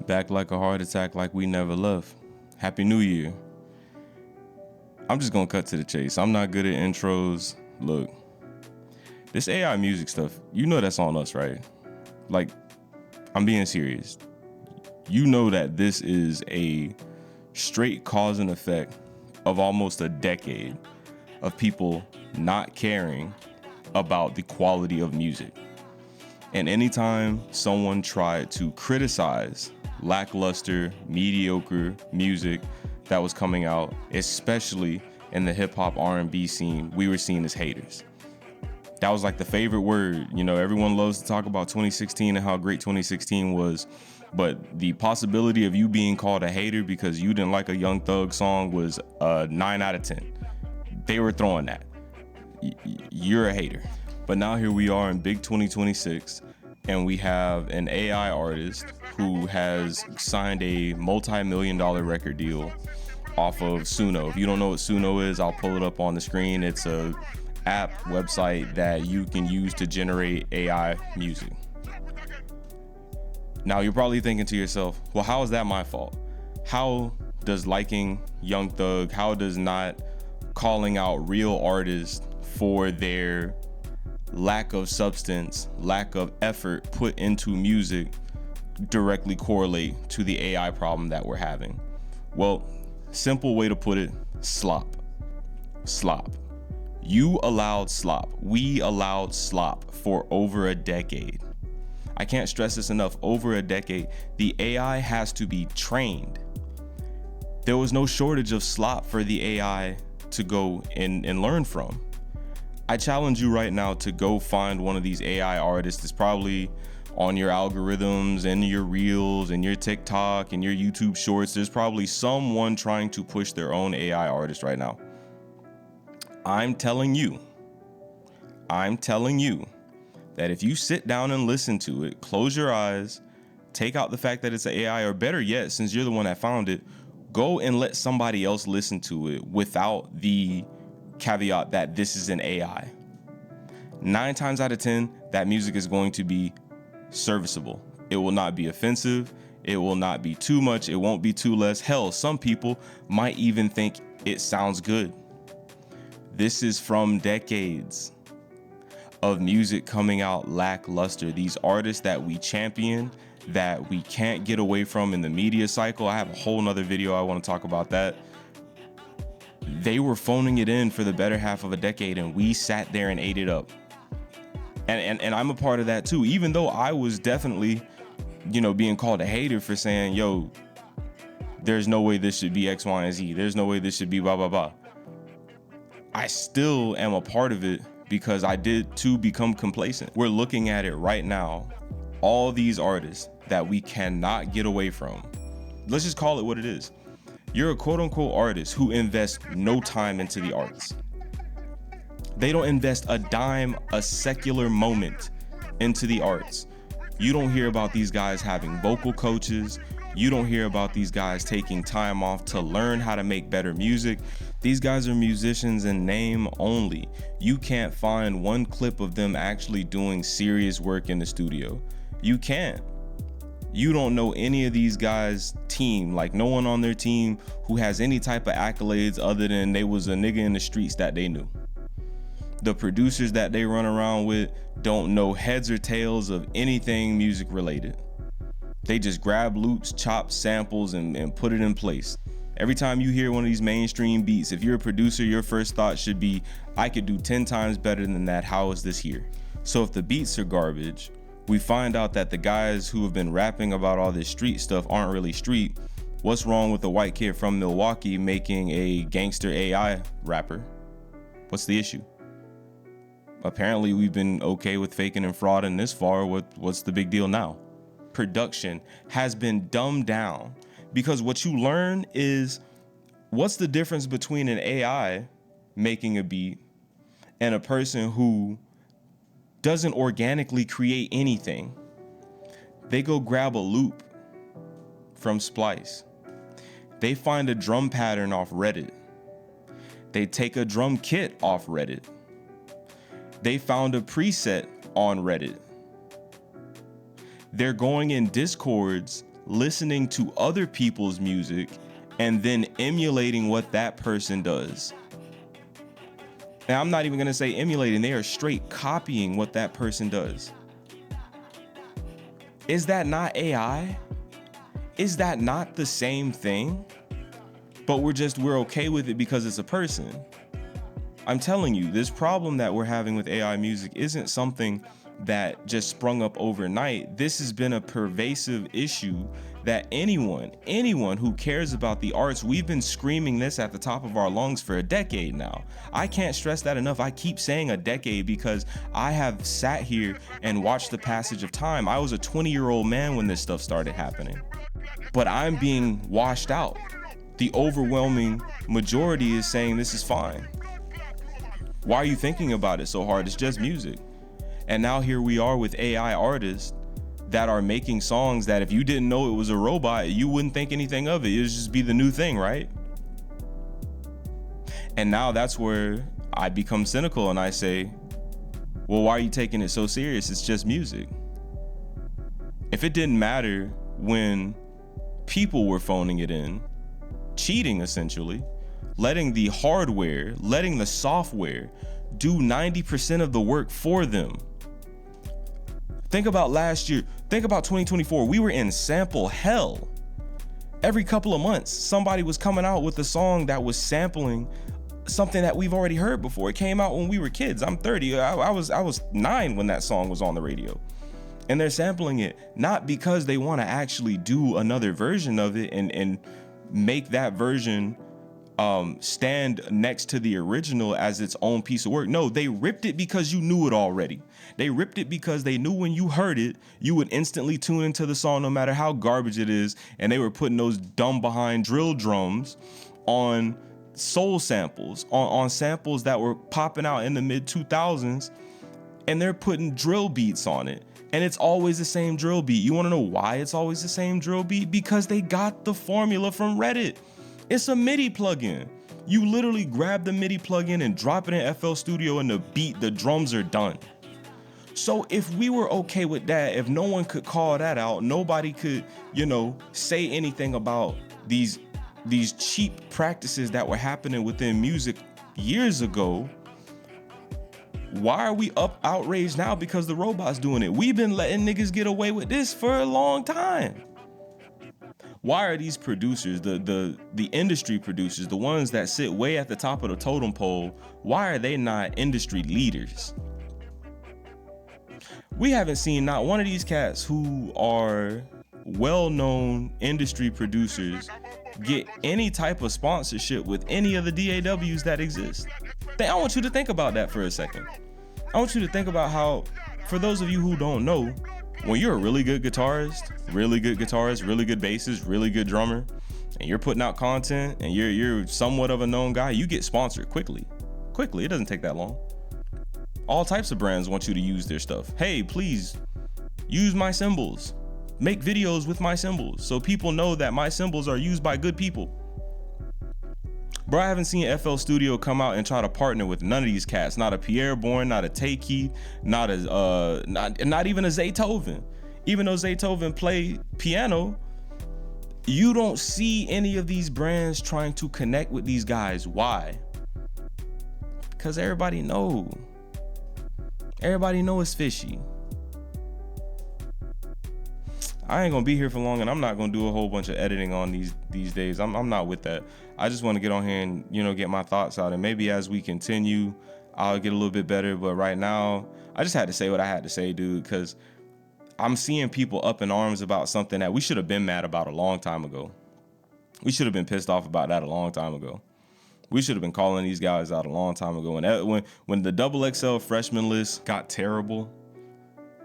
Back like a heart attack, like we never left. Happy New Year. I'm just gonna cut to the chase. I'm not good at intros. Look, this AI music stuff, you know that's on us, right? Like, I'm being serious. You know that this is a straight cause and effect of almost a decade of people not caring about the quality of music. And anytime someone tried to criticize lackluster, mediocre music that was coming out, especially in the hip hop R&B scene, we were seen as haters. That was like the favorite word. You know, everyone loves to talk about 2016 and how great 2016 was, but the possibility of you being called a hater because you didn't like a Young Thug song was 9 out of 10. They were throwing that. You're a hater. But now here we are in big 2026, and we have an AI artist who has signed a multi-million-dollar record deal off of Suno. If you don't know what Suno is, I'll pull it up on the screen. It's a app website that you can use to generate AI music. Now you're probably thinking to yourself, well, how is that my fault? How does liking Young Thug, how does not calling out real artists for their lack of substance, lack of effort put into music directly correlate to the AI problem that we're having? Well, simple way to put it, slop. Slop. You allowed slop. We allowed slop for over a decade. I can't stress this enough, over a decade. The AI has to be trained. There was no shortage of slop for the AI to go and learn from. I challenge you right now to go find one of these AI artists that's probably on your algorithms and your reels and your TikTok and your YouTube shorts. There's probably someone trying to push their own AI artist right now. I'm telling you that if you sit down and listen to it, close your eyes, take out the fact that it's an AI, or better yet, since you're the one that found it, go and let somebody else listen to it without the caveat that this is an AI. 9 times out of 10, that music is going to be serviceable. It will not be offensive. It will not be too much. It won't be too less. Hell, some people might even think it sounds good. This is from decades of music coming out lackluster. These artists that we champion, that we can't get away from in the media cycle. I have a whole nother video I want to talk about that. They were phoning it in for the better half of a decade, and we sat there and ate it up. And I'm a part of that too, even though I was definitely, being called a hater for saying, yo, there's no way this should be X, Y, and Z. There's no way this should be blah, blah, blah. I still am a part of it because I did too become complacent. We're looking at it right now. All these artists that we cannot get away from. Let's just call it what it is. You're a quote unquote artist who invests no time into the arts. They don't invest a dime, a secular moment into the arts. You don't hear about these guys having vocal coaches. You don't hear about these guys taking time off to learn how to make better music. These guys are musicians in name only. You can't find one clip of them actually doing serious work in the studio. You can't. You don't know any of these guys' team, like no one on their team who has any type of accolades other than they was a nigga in the streets that they knew. The producers that they run around with don't know heads or tails of anything music related. They just grab loops, chop samples, and put it in place. Every time you hear one of these mainstream beats, if you're a producer, your first thought should be, I could do 10 times better than that. How is this here? So if the beats are garbage, we find out that the guys who have been rapping about all this street stuff aren't really street. What's wrong with a white kid from Milwaukee making a gangster AI rapper? What's the issue? Apparently we've been okay with faking and frauding this far. What's the big deal now? Production has been dumbed down because what you learn is what's the difference between an AI making a beat and a person who doesn't organically create anything. They go grab a loop from Splice. They find a drum pattern off Reddit. They take a drum kit off Reddit. They found a preset on Reddit. They're going in Discords listening to other people's music and then emulating what that person does. And I'm not even going to say emulating, they are straight copying what that person does. Is that not AI? Is that not the same thing? But we're okay with it because it's a person. I'm telling you, this problem that we're having with AI music isn't something that just sprung up overnight. This has been a pervasive issue that anyone who cares about the arts, we've been screaming this at the top of our lungs for a decade now. I can't stress that enough. I keep saying a decade because I have sat here and watched the passage of time. I was a 20-year-old man when this stuff started happening, but I'm being washed out. The overwhelming majority is saying this is fine. Why are you thinking about it so hard? It's just music. And now here we are with AI artists that are making songs that if you didn't know it was a robot, you wouldn't think anything of it. It would just be the new thing, right? And now that's where I become cynical and I say, well, why are you taking it so serious? It's just music. If it didn't matter when people were phoning it in, cheating essentially, letting the hardware, letting the software do 90% of the work for them. Think about last year. Think about 2024. We were in sample hell. Every couple of months, somebody was coming out with a song that was sampling something that we've already heard before. It came out when we were kids. I'm 30. I was 9 when that song was on the radio. And they're sampling it not because they want to actually do another version of it and make that version stand next to the original as its own piece of work. No, they ripped it because you knew it already. They ripped it because they knew when you heard it, you would instantly tune into the song no matter how garbage it is. And they were putting those dumb behind drill drums on soul samples, on samples that were popping out in the mid 2000s. And they're putting drill beats on it. And it's always the same drill beat. You want to know why it's always the same drill beat? Because they got the formula from Reddit. It's a MIDI plugin. You literally grab the MIDI plugin and drop it in FL Studio and the drums are done. So if we were okay with that, if no one could call that out, nobody could, say anything about these cheap practices that were happening within music years ago, why are we outraged now because the robot's doing it? We've been letting niggas get away with this for a long time. Why are these producers, the industry producers, the ones that sit way at the top of the totem pole, why are they not industry leaders? We haven't seen not one of these cats who are well-known industry producers get any type of sponsorship with any of the DAWs that exist. I want you to think about that for a second. I want you to think about how, for those of you who don't know, when you're a really good guitarist, really good bassist, really good drummer, and you're putting out content and you're somewhat of a known guy, you get sponsored quickly. It doesn't take that long. All types of brands want you to use their stuff. Hey, please use my cymbals. Make videos with my cymbals so people know that my cymbals are used by good people. Bro, I haven't seen FL Studio come out and try to partner with none of these cats. Not a Pierre Bourne, not a Takey, not even a Zaytoven. Even though Zaytoven play piano, you don't see any of these brands trying to connect with these guys. Why? Because everybody know it's fishy. I ain't gonna be here for long, and I'm not gonna do a whole bunch of editing on these days. I'm not with that. I just want to get on here and get my thoughts out, and maybe as we continue, I'll get a little bit better. But right now, I just had to say what I had to say, dude, because I'm seeing people up in arms about something that we should have been mad about a long time ago. We should have been pissed off about that a long time ago. We should have been calling these guys out a long time ago. And when the XXL freshman list got terrible,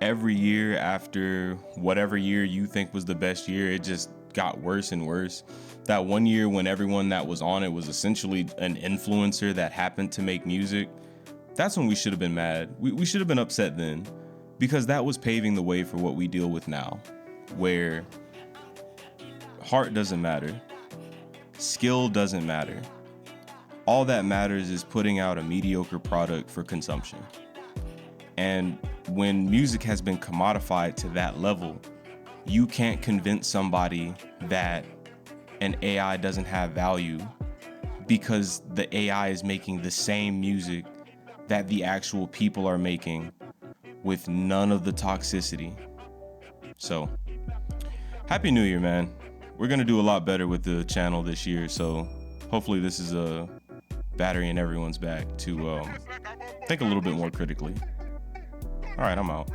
every year after whatever year you think was the best year, it just got worse and worse. That one year when everyone that was on it was essentially an influencer that happened to make music, that's when we should have been mad. We should have been upset then, because that was paving the way for what we deal with now, where heart doesn't matter, skill doesn't matter. All that matters is putting out a mediocre product for consumption. And when music has been commodified to that level, you can't convince somebody that an AI doesn't have value because the AI is making the same music that the actual people are making with none of the toxicity. So, Happy New Year, man. We're going to do a lot better with the channel this year, so hopefully this is a battery in everyone's back to think a little bit more critically. All right, I'm out.